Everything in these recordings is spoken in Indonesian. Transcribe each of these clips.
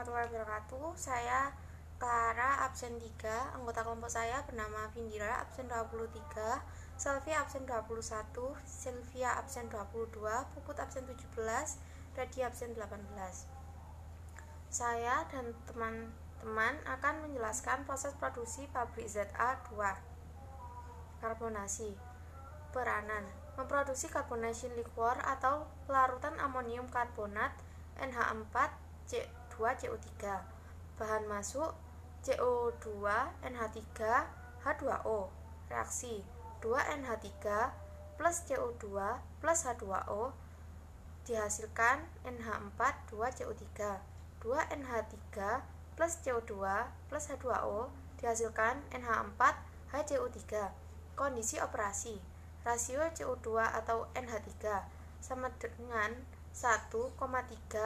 warahmatullahi wabarakatuh. Saya Clara, absen 3. Anggota kelompok saya bernama Vindira, absen 23. Selvi, absen 21. Sylvia, absen 22. Puput, absen 17. Radi, absen 18. Saya dan teman-teman akan menjelaskan proses produksi pabrik ZA2. Karbonasi. Peranan: memproduksi carbonation liquor atau larutan amonium karbonat NH4-2CO3. Bahan masuk: CO2, NH3, H2O. Reaksi: 2NH3 plus CO2 plus H2O dihasilkan NH4-2CO3. 2NH3 plus CO2 plus H2O dihasilkan NH4-HCO3. Kondisi operasi: rasio CO2 atau NH3 sama dengan 1,3.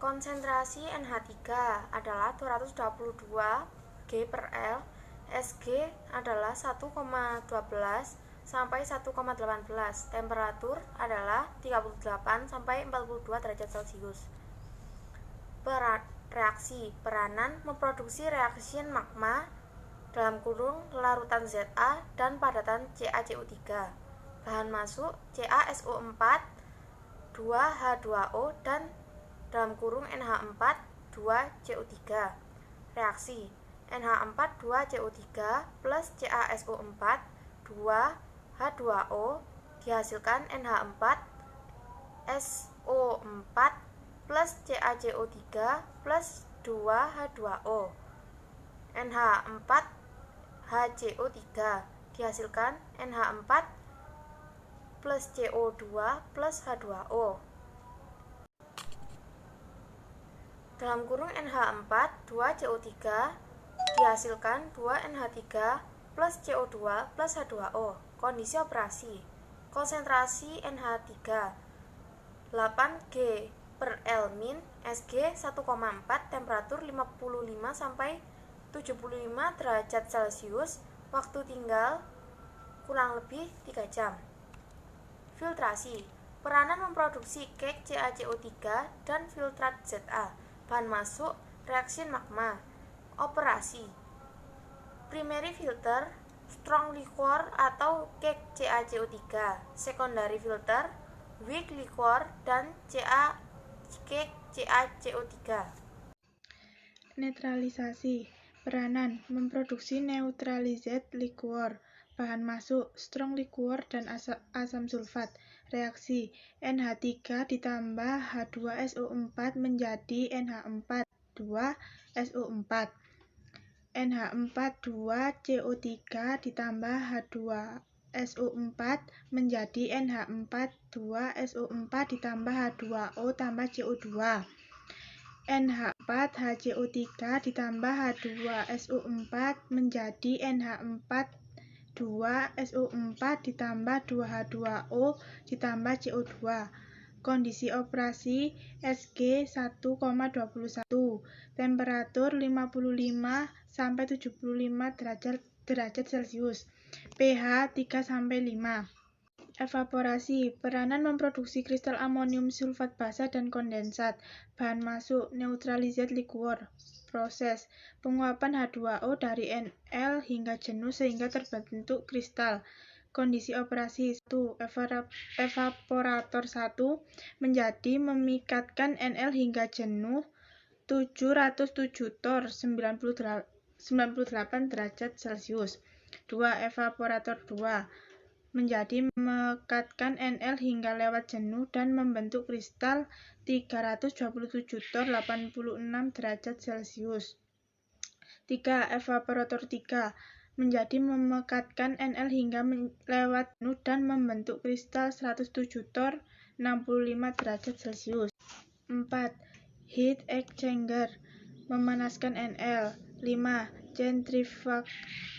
Konsentrasi NH3 adalah 222 G per L. Sg adalah 1,12 sampai 1,18. Temperatur adalah 38 sampai 42 derajat Celcius. Reaksi: peranan memproduksi reaction magma (larutan Za) dan padatan CaCO3. Bahan masuk: CaSO4, 2H2O dan (NH4, 2CO3). Reaksi: NH4-2CO3 plus CaSO4, 2H2O dihasilkan NH4SO4 plus CaCO3 plus 2H2O. NH4HCO3 dihasilkan NH4 plus CO2 plus H2O. NH4 2CO3 dihasilkan 2NH3 plus CO2 plus H2O. Kondisi operasi: konsentrasi NH3 8 G per L min, Sg 1,4, temperatur 55 sampai 75 derajat Celcius, waktu tinggal kurang lebih 3 jam. Filtrasi: peranan memproduksi cake CaCO3 dan filtrat Za. Bahan masuk: reaction magma. Operasi: primary filter, strong liquor atau cake CaCO3. Secondary filter, weak liquor dan cake CaCO3. Netralisasi. Peranan: memproduksi neutralized liquor. Bahan masuk: strong liquor dan asam sulfat. Reaksi: NH3 ditambah H2SO4 menjadi NH4 2SO4. NH4-2CO3 ditambah H2SO4 menjadi NH4 2SO4 ditambah H2O tambah CO2. NH4HCO3 ditambah H2SO4 menjadi NH4 2SO4 ditambah 2H2O ditambah CO2. Kondisi operasi: Sg 1,21, temperatur 55 sampai 75 derajat Celcius, pH 3-5. Evaporasi: peranan memproduksi kristal amonium sulfat basa dan kondensat. Bahan masuk: neutralized liquor. Proses: penguapan H2O dari NL hingga jenuh sehingga terbentuk kristal. Kondisi operasi: 1. Evaporator 1 menjadi memikatkan NL hingga jenuh 707 torr 98 derajat Celcius. 2. Evaporator 2 menjadi memekatkan NL hingga lewat jenuh dan membentuk kristal 327 torr 86 derajat Celcius. 3. Evaporator 3 menjadi memekatkan NL hingga lewat jenuh dan membentuk kristal 107 torr 65 derajat Celcius. 4. Heat exchanger memanaskan NL. 5. Centrifug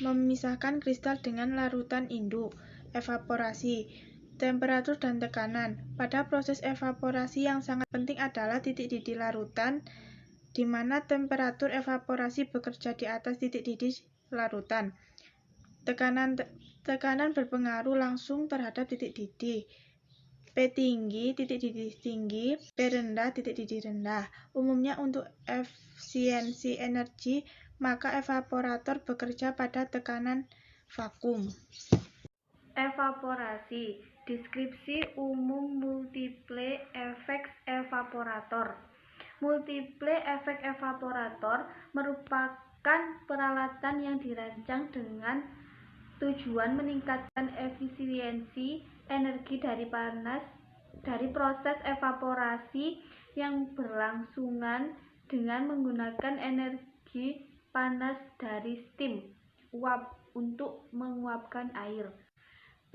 memisahkan kristal dengan larutan induk. Evaporasi: temperatur dan tekanan. Pada proses evaporasi yang sangat penting adalah titik didih larutan, di mana temperatur evaporasi bekerja di atas titik didih larutan. Tekanan berpengaruh langsung terhadap titik didih. P tinggi, titik didih tinggi, P rendah, titik didih rendah. Umumnya untuk efisiensi energi, maka evaporator bekerja pada tekanan vakum. Evaporasi. Deskripsi umum multiple effects evaporator. Multiple effect evaporator merupakan peralatan yang dirancang dengan tujuan meningkatkan efisiensi energi dari proses evaporasi yang berlangsungan dengan menggunakan energi panas dari steam uap untuk menguapkan air.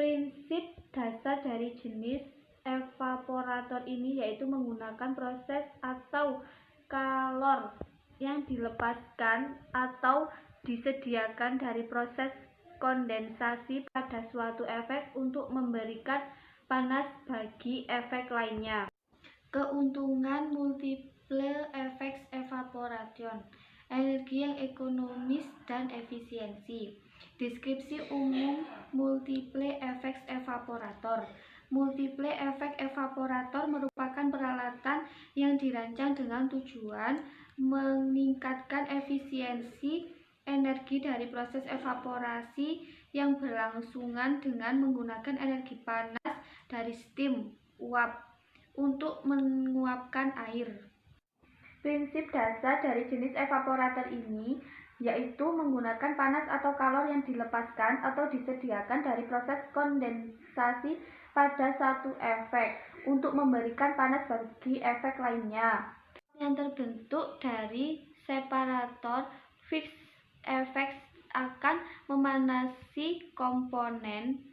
Prinsip dasar dari jenis evaporator ini yaitu menggunakan proses atau kalor yang dilepaskan atau disediakan dari proses kondensasi pada suatu efek untuk memberikan panas bagi efek lainnya. Keuntungan multiple effects evaporation, energi yang ekonomis dan efisiensi. Deskripsi umum multiple effects evaporator. Multiple effect evaporator merupakan peralatan yang dirancang dengan tujuan meningkatkan efisiensi energi dari proses evaporasi yang berlangsungan dengan menggunakan energi panas dari steam uap untuk menguapkan air. Prinsip dasar dari jenis evaporator ini yaitu menggunakan panas atau kalor yang dilepaskan atau disediakan dari proses kondensasi pada satu efek untuk memberikan panas bagi efek lainnya. Yang terbentuk dari separator fixed effects akan memanasi komponen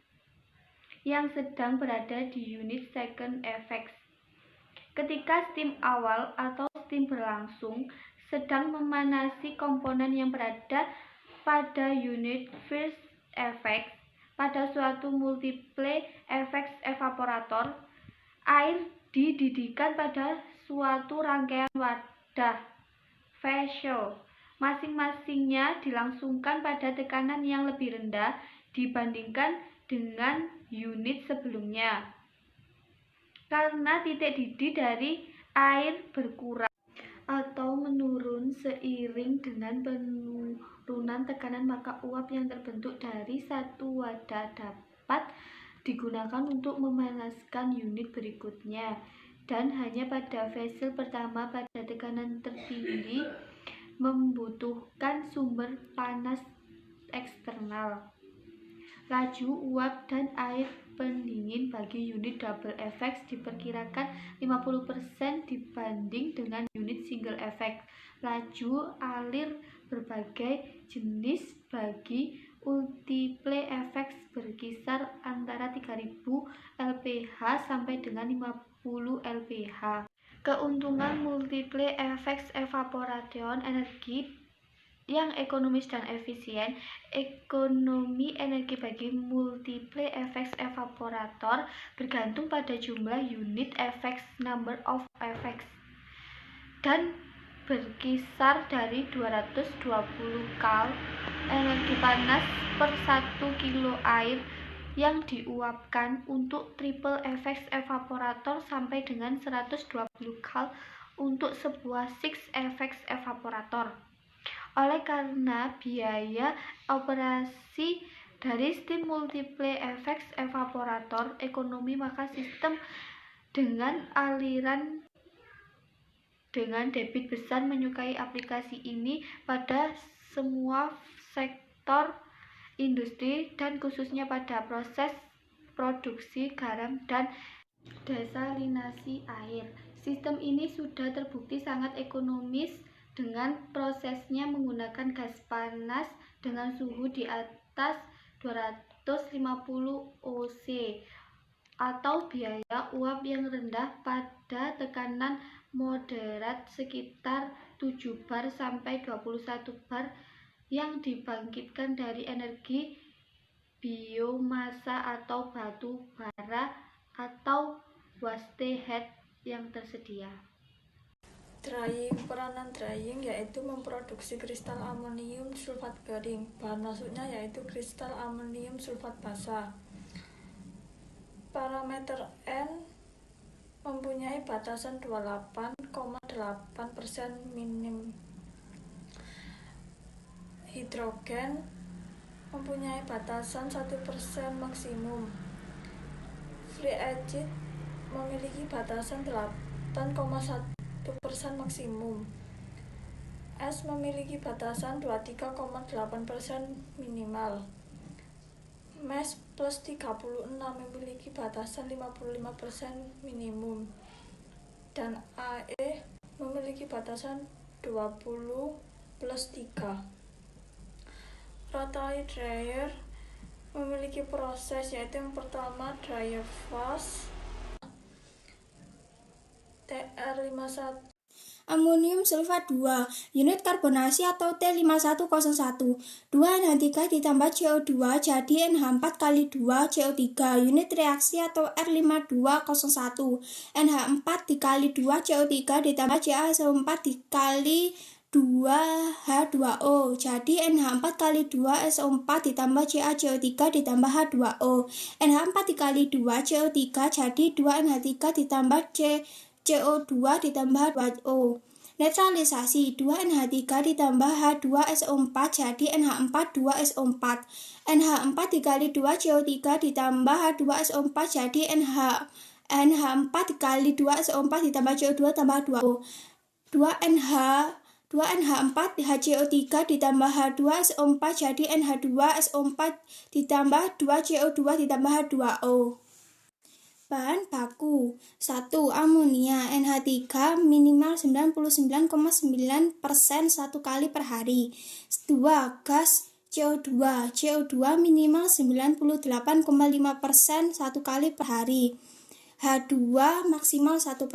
yang sedang berada di unit second effects. Ketika steam awal atau steam berlangsung sedang memanasi komponen yang berada pada unit first effects pada suatu multiple effects evaporator, air dididihkan pada suatu rangkaian wadah vessel. Masing-masingnya dilangsungkan pada tekanan yang lebih rendah dibandingkan dengan unit sebelumnya. Karena titik didih dari air berkurang atau menurun seiring dengan penurunan tekanan, maka uap yang terbentuk dari satu wadah dapat digunakan untuk memanaskan unit berikutnya, dan hanya pada vessel pertama pada tekanan tertinggi membutuhkan sumber panas eksternal. Laju uap dan air pendingin bagi unit double effects diperkirakan 50% dibanding dengan unit single effect. Laju alir berbagai jenis bagi multiple effects berkisar antara 3000 lph sampai dengan 50 lph. Keuntungan multiple effects evaporation, energi yang ekonomis dan efisien. Ekonomi energi bagi multiple effects evaporator bergantung pada jumlah unit effects, number of effects, dan berkisar dari 220 kal energi panas per 1 kilo air yang diuapkan untuk triple effects evaporator sampai dengan 120 kal untuk sebuah six effects evaporator. Oleh karena biaya operasi dari steam multiple effects evaporator ekonomi, maka sistem dengan aliran dengan debit besar menyukai aplikasi ini pada semua sektor industri dan khususnya pada proses produksi garam dan desalinasi air. Sistem ini sudah terbukti sangat ekonomis dengan prosesnya menggunakan gas panas dengan suhu di atas 250 oC atau biaya uap yang rendah pada tekanan moderat sekitar 7 bar sampai 21 bar yang dibangkitkan dari energi biomasa atau batu bara atau waste heat yang tersedia. Drying. Peranan drying yaitu memproduksi kristal amonium sulfat garing. Bahan masuknya yaitu kristal amonium sulfat basah. Parameter N mempunyai batasan 28,8% minim. Hidrogen mempunyai batasan 1% maksimum. Free agent memiliki batasan 8,1% maksimum. Es memiliki batasan 23,8% minimal. MES plus 36 memiliki batasan 55% minimum. Dan AE memiliki batasan 20 plus 3. Rotary dryer memiliki proses, yaitu yang pertama dryer fast TR51. Amonium sulfat 2, unit karbonasi atau T5101. 2NH3 ditambah CO2 jadi NH4 kali 2 CO3. Unit reaksi atau R5201. NH4 dikali 2 CO3 ditambah CaSO4 dikali 2H2O. Jadi NH4 kali 2 SO4 ditambah CaCO3 ditambah H2O. NH4 dikali 2 CO3 jadi 2NH3 ditambah CO2 ditambah H2O. Netralisasi 2NH3 ditambah H2SO4 jadi NH4 2SO4. NH4 dikali 2 CO3 ditambah H2SO4 jadi NH4 dikali 2 SO4 ditambah CO2 tambah H2O. 2NH4 HCO3 ditambah H2SO4 jadi NH2SO4 ditambah 2CO2 ditambah H2O. Bahan baku 1. Amonia NH3 minimal 99,9% 1 kali per hari. 2. Gas CO2 minimal 98,5% 1 kali per hari. H2 maksimal 1%.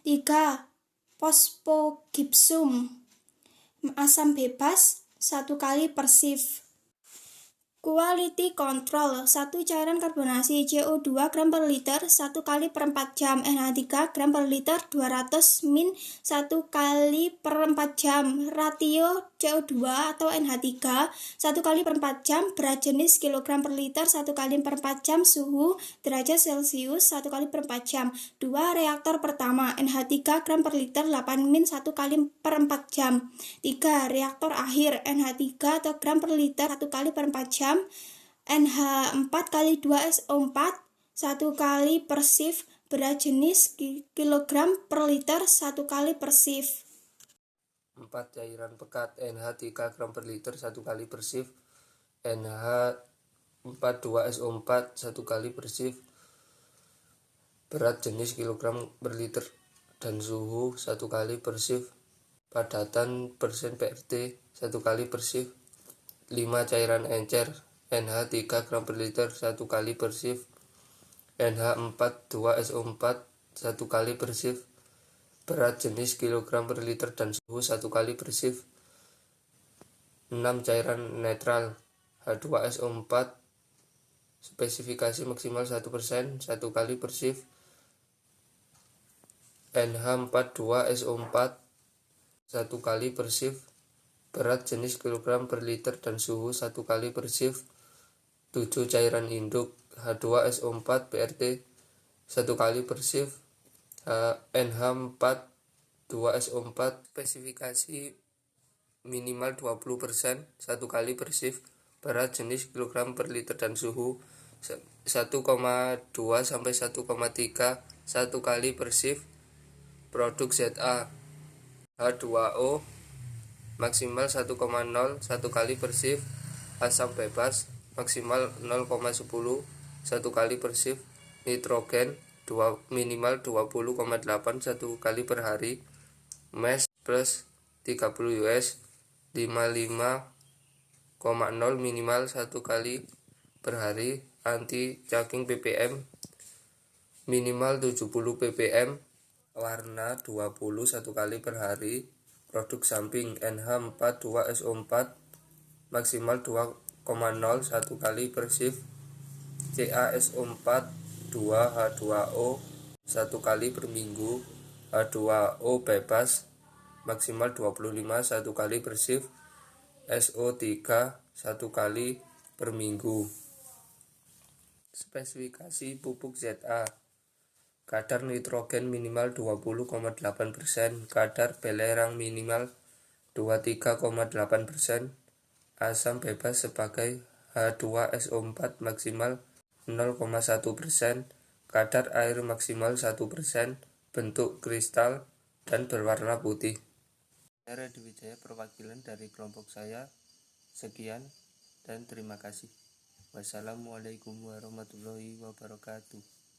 3. Fosfogipsum asam bebas 1 kali per shift. Quality control 1 cairan karbonasi CO2 gram per liter 1 kali per 4 jam. NH3 gram per liter 200 min 1 kali per 4 jam. Ratio CO2 atau NH3 1 kali per 4 jam. Berat jenis kilogram per liter 1 kali per 4 jam. Suhu derajat Celcius 1 kali per 4 jam. 2. Reaktor pertama NH3 gram per liter 8 min 1 kali per 4 jam. 3. Reaktor akhir NH3 atau gram per liter 1 kali per 4 jam. NH4 kali 2SO4 1 kali per shift. Berat jenis kilogram per liter 1 kali per shift. 4. Cairan pekat NH3 gram per liter 1 kali per shift. NH4 2SO4 1 kali per shift. Berat jenis kilogram per liter dan suhu 1 kali per shift. Padatan persen PRT 1 kali per shift. 5. Cairan encer NH3 gram per liter 1 kali per shift. NH4 2SO4 1 kali per shift. Berat jenis kilogram per liter dan suhu 1 kali per shift. 6. Cairan netral H2SO4 spesifikasi maksimal 1% 1 kali per shift. NH4 2SO4 1 kali per shift. Berat jenis kilogram per liter dan suhu 1 kali per shift. 7. Cairan induk H2SO4 PRT 1 kali per shift. NH4 2SO4 spesifikasi minimal 20% 1 kali per shift. Berat jenis kilogram per liter dan suhu 1,2 sampai 1,3 1 kali per shift. Produk ZA H2O maksimal 1,0 1 kali per shift. Asam bebas maksimal 0,10 1 kali per shift. Nitrogen minimal 20,8 1 kali per hari. MES plus 30 US 55,0 minimal 1 kali per hari. Anti caking ppm minimal 70 ppm. Warna 20 1 kali per hari. Produk samping NH4 2SO4 maksimal 2,0 1 kali per shift. CaSO4 2H2O 1 kali per minggu. H2O bebas maksimal 25 1 kali per shift. SO3 1 kali per minggu. Spesifikasi pupuk ZA. kadar nitrogen minimal 20,8%, kadar belerang minimal 23,8%, asam bebas sebagai H2SO4 maksimal 0,1%, kadar air maksimal 1%, bentuk kristal, dan berwarna putih. Saya Redi Wijaya, perwakilan dari kelompok saya. Sekian dan terima kasih. Wassalamualaikum warahmatullahi wabarakatuh.